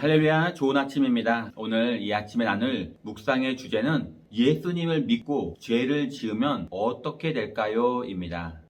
할렐루야, 좋은 아침입니다. 오늘 이 아침에 나눌 묵상의 주제는 예수님을 믿고 죄를 지으면 어떻게 될까요? 입니다.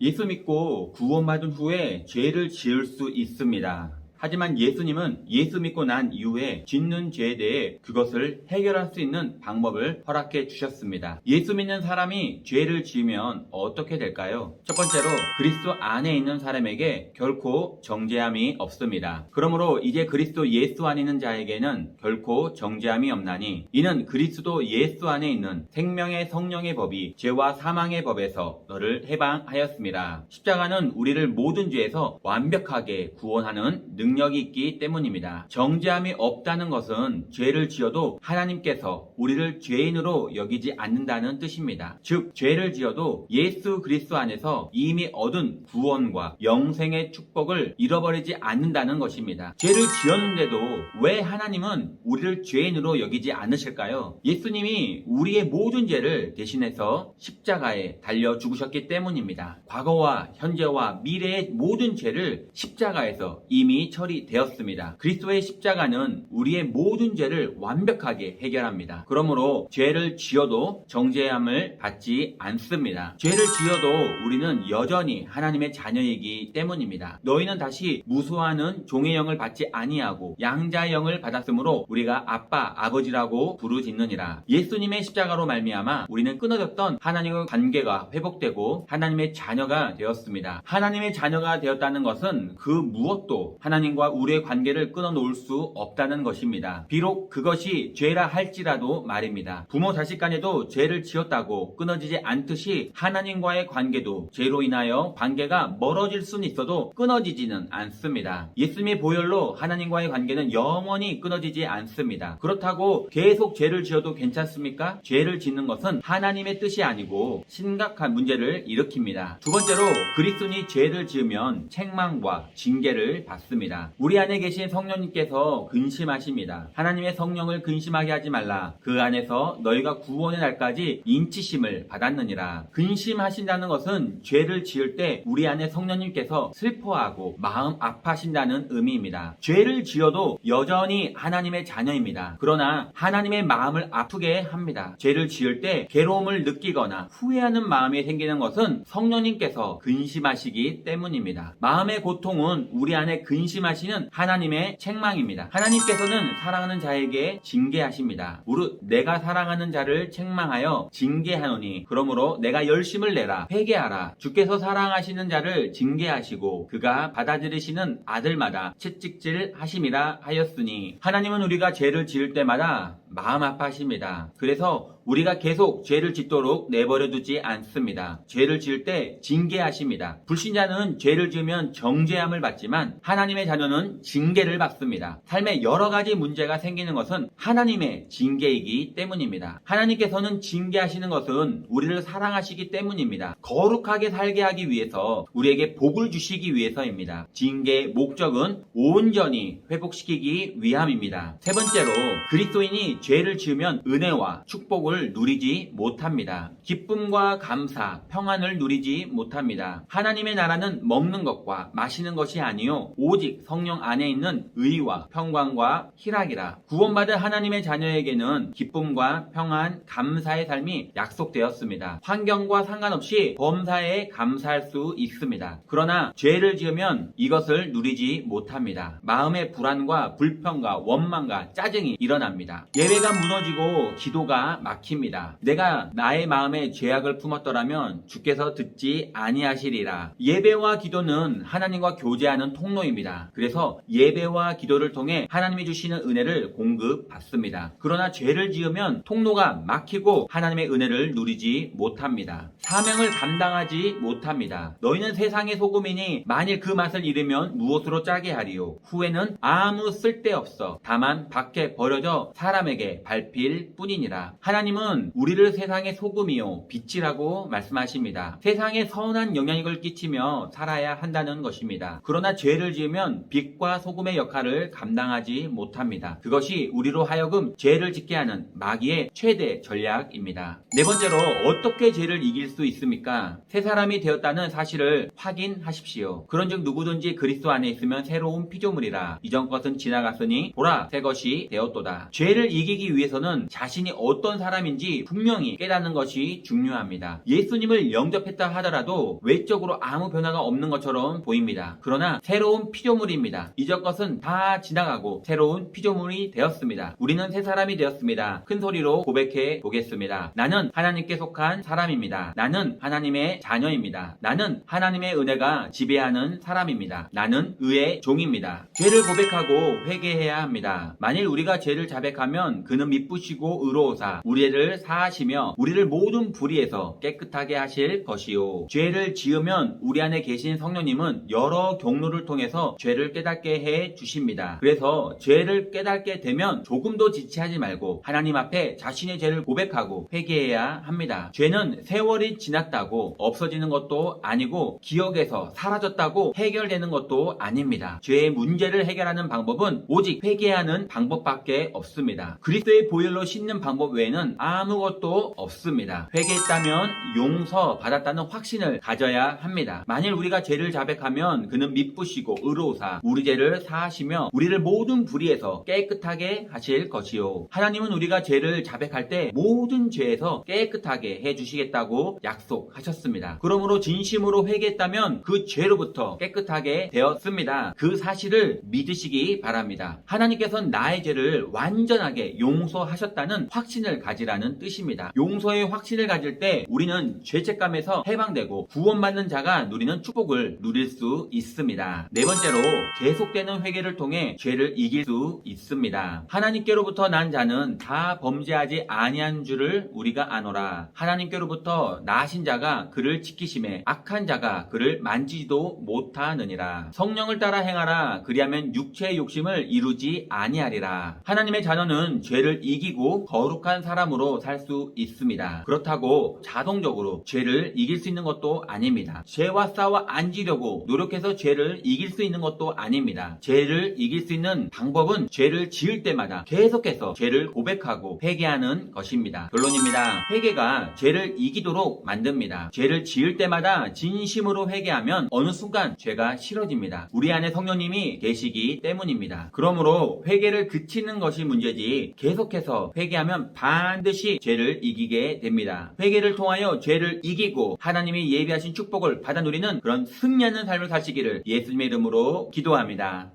예수 믿고 구원받은 후에 죄를 지을 수 있습니다. 하지만 예수님은 예수 믿고 난 이후에 짓는 죄에 대해 그것을 해결할 수 있는 방법을 허락해 주셨습니다. 예수 믿는 사람이 죄를 지으면 어떻게 될까요? 첫 번째로 그리스도 안에 있는 사람에게 결코 정죄함이 없습니다. 그러므로 이제 그리스도 예수 안에 있는 자에게는 결코 정죄함이 없나니 이는 그리스도 예수 안에 있는 생명의 성령의 법이 죄와 사망의 법에서 너를 해방하였습니다. 십자가는 우리를 모든 죄에서 완벽하게 구원하는 능력이 있기 때문입니다. 정죄함이 없다는 것은 죄를 지어도 하나님께서 우리를 죄인으로 여기지 않는다는 뜻입니다. 즉 죄를 지어도 예수 그리스도 안에서 이미 얻은 구원과 영생의 축복을 잃어버리지 않는다는 것입니다. 죄를 지었는데도 왜 하나님은 우리를 죄인으로 여기지 않으실까요? 예수님이 우리의 모든 죄를 대신해서 십자가에 달려 죽으셨기 때문입니다. 과거와 현재와 미래의 모든 죄를 십자가에서 이미 처리되었습니다. 그리스도의 십자가는 우리의 모든 죄를 완벽하게 해결합니다. 그러므로 죄를 지어도 정죄함을 받지 않습니다. 죄를 지어도 우리는 여전히 하나님의 자녀이기 때문입니다. 너희는 다시 무수하는 종의 영을 받지 아니하고 양자의 영을 받았으므로 우리가 아빠, 아버지라고 부르짖느니라. 예수님의 십자가로 말미암아 우리는 끊어졌던 하나님과 관계가 회복되고 하나님의 자녀가 되었습니다. 하나님의 자녀가 되었다는 것은 그 무엇도 하나님과 우리의 관계를 끊어놓을 수 없다는 것입니다. 비록 그것이 죄라 할지라도 말입니다. 부모 자식 간에도 죄를 지었다고 끊어지지 않듯이 하나님과의 관계도 죄로 인하여 관계가 멀어질 수는 있어도 끊어지지는 않습니다. 예수님의 보혈로 하나님과의 관계는 영원히 끊어지지 않습니다. 그렇다고 계속 죄를 지어도 괜찮습니까? 죄를 짓는 것은 하나님의 뜻이 아니고 심각한 문제를 일으킵니다. 두 번째로 그리스도인이 죄를 지으면 책망과 징계를 받습니다. 우리 안에 계신 성령님께서 근심하십니다. 하나님의 성령을 근심하게 하지 말라. 그 안에서 너희가 구원의 날까지 인치심을 받았느니라. 근심하신다는 것은 죄를 지을 때 우리 안에 성령님께서 슬퍼하고 마음 아파하신다는 의미입니다. 죄를 지어도 여전히 하나님의 자녀입니다. 그러나 하나님의 마음을 아프게 합니다. 죄를 지을 때 괴로움을 느끼거나 후회하는 마음이 생기는 것은 성령님께서 근심하시기 때문입니다. 마음의 고통은 우리 안에 근심하시는 하나님의 책망입니다. 하나님께서는 사랑하는 자에게 징계하십니다. 무릇 내가 사랑하는 자를 책망하여 징계하노니 그러므로 내가 열심을 내라 회개하라. 주께서 사랑하시는 자를 징계하시고 그가 받아들이시는 아들마다 채찍질 하심이라 하였으니 하나님은 우리가 죄를 지을 때마다 마음 아파하십니다. 그래서 우리가 계속 죄를 짓도록 내버려 두지 않습니다. 죄를 지을 때 징계하십니다. 불신자는 죄를 지으면 정죄함을 받지만 하나님의 자녀는 징계를 받습니다. 삶에 여러 가지 문제가 생기는 것은 하나님의 징계이기 때문입니다. 하나님께서는 징계하시는 것은 우리를 사랑하시기 때문입니다. 거룩하게 살게 하기 위해서 우리에게 복을 주시기 위해서입니다. 징계의 목적은 온전히 회복시키기 위함입니다. 세 번째로 그리스도인이 죄를 지으면 은혜와 축복을 누리지 못합니다. 기쁨과 감사, 평안을 누리지 못합니다. 하나님의 나라는 먹는 것과 마시는 것이 아니요 오직 성령 안에 있는 의와 평강과 희락이라. 구원받은 하나님의 자녀에게는 기쁨과 평안, 감사의 삶이 약속되었습니다. 환경과 상관없이 범사에 감사할 수 있습니다. 그러나 죄를 지으면 이것을 누리지 못합니다. 마음의 불안과 불평과 원망과 짜증이 일어납니다. 예배가 무너지고 기도가 막힙니다. 내가 나의 마음에 죄악을 품었더라면 주께서 듣지 아니하시리라. 예배와 기도는 하나님과 교제하는 통로입니다. 그래서 예배와 기도를 통해 하나님이 주시는 은혜를 공급받습니다. 그러나 죄를 지으면 통로가 막히고 하나님의 은혜를 누리지 못합니다. 사명을 감당하지 못합니다. 너희는 세상의 소금이니 만일 그 맛을 잃으면 무엇으로 짜게 하리요. 후에는 아무 쓸데없어 다만 밖에 버려져 사람에게 사람에게 밟힐 뿐이니라. 하나님은 우리를 세상의 소금이요 빛이라고 말씀하십니다. 세상에 선한 영향력을 끼치며 살아야 한다는 것입니다. 그러나 죄를 지으면 빛과 소금의 역할을 감당하지 못합니다. 그것이 우리로 하여금 죄를 짓게 하는 마귀의 최대 전략입니다. 네 번째로, 어떻게 죄를 이길 수 있습니까? 새 사람이 되었다는 사실을 확인하십시오. 그런즉 누구든지 그리스도 안에 있으면 새로운 피조물이라. 이전 것은 지나갔으니 보라 새 것이 되었도다. 죄를 이기기 위해서는 자신이 어떤 사람인지 분명히 깨닫는 것이 중요합니다. 예수님을 영접했다 하더라도 외적으로 아무 변화가 없는 것처럼 보입니다. 그러나 새로운 피조물입니다. 이전 것은 다 지나가고 새로운 피조물이 되었습니다. 우리는 새 사람이 되었습니다. 큰 소리로 고백해 보겠습니다. 나는 하나님께 속한 사람입니다. 나는 하나님의 자녀입니다. 나는 하나님의 은혜가 지배하는 사람입니다. 나는 의의 종입니다. 죄를 고백하고 회개해야 합니다. 만일 우리가 죄를 자백하면 그는 미쁘시고 의로우사 우리를 사하시며 우리를 모든 불의에서 깨끗하게 하실 것이요. 죄를 지으면 우리 안에 계신 성령님은 여러 경로를 통해서 죄를 깨닫게 해 주십니다. 그래서 죄를 깨닫게 되면 조금도 지체하지 말고 하나님 앞에 자신의 죄를 고백하고 회개해야 합니다. 죄는 세월이 지났다고 없어지는 것도 아니고 기억에서 사라졌다고 해결되는 것도 아닙니다. 죄의 문제를 해결하는 방법은 오직 회개하는 방법밖에 없습니다. 그리스도의 보혈로 씻는 방법 외에는 아무것도 없습니다. 회개했다면 용서받았다는 확신을 가져야 합니다. 만일 우리가 죄를 자백하면 그는 미쁘시고 의로우사 우리 죄를 사하시며 우리를 모든 불의에서 깨끗하게 하실 것이요. 하나님은 우리가 죄를 자백할 때 모든 죄에서 깨끗하게 해주시겠다고 약속하셨습니다. 그러므로 진심으로 회개했다면 그 죄로부터 깨끗하게 되었습니다. 그 사실을 믿으시기 바랍니다. 하나님께서는 나의 죄를 완전하게 용서하셨다는 확신을 가지라는 뜻입니다. 용서의 확신을 가질 때 우리는 죄책감에서 해방되고 구원받는 자가 누리는 축복을 누릴 수 있습니다. 네 번째로, 계속되는 회개를 통해 죄를 이길 수 있습니다. 하나님께로부터 난 자는 다 범죄하지 아니한 줄을 우리가 아노라. 하나님께로부터 나신 자가 그를 지키심에 악한 자가 그를 만지지도 못하느니라. 성령을 따라 행하라. 그리하면 육체의 욕심을 이루지 아니하리라. 하나님의 자녀는 죄를 이기고 거룩한 사람으로 살 수 있습니다. 그렇다고 자동적으로 죄를 이길 수 있는 것도 아닙니다. 죄와 싸워 앉으려고 노력해서 죄를 이길 수 있는 것도 아닙니다. 죄를 이길 수 있는 방법은 죄를 지을 때마다 계속해서 죄를 고백하고 회개하는 것입니다. 결론입니다. 회개가 죄를 이기도록 만듭니다. 죄를 지을 때마다 진심으로 회개하면 어느 순간 죄가 싫어집니다. 우리 안에 성령님이 계시기 때문입니다. 그러므로 회개를 그치는 것이 문제지 계속해서 회개하면 반드시 죄를 이기게 됩니다. 회개를 통하여 죄를 이기고 하나님이 예비하신 축복을 받아 누리는 그런 승리하는 삶을 사시기를 예수님의 이름으로 기도합니다.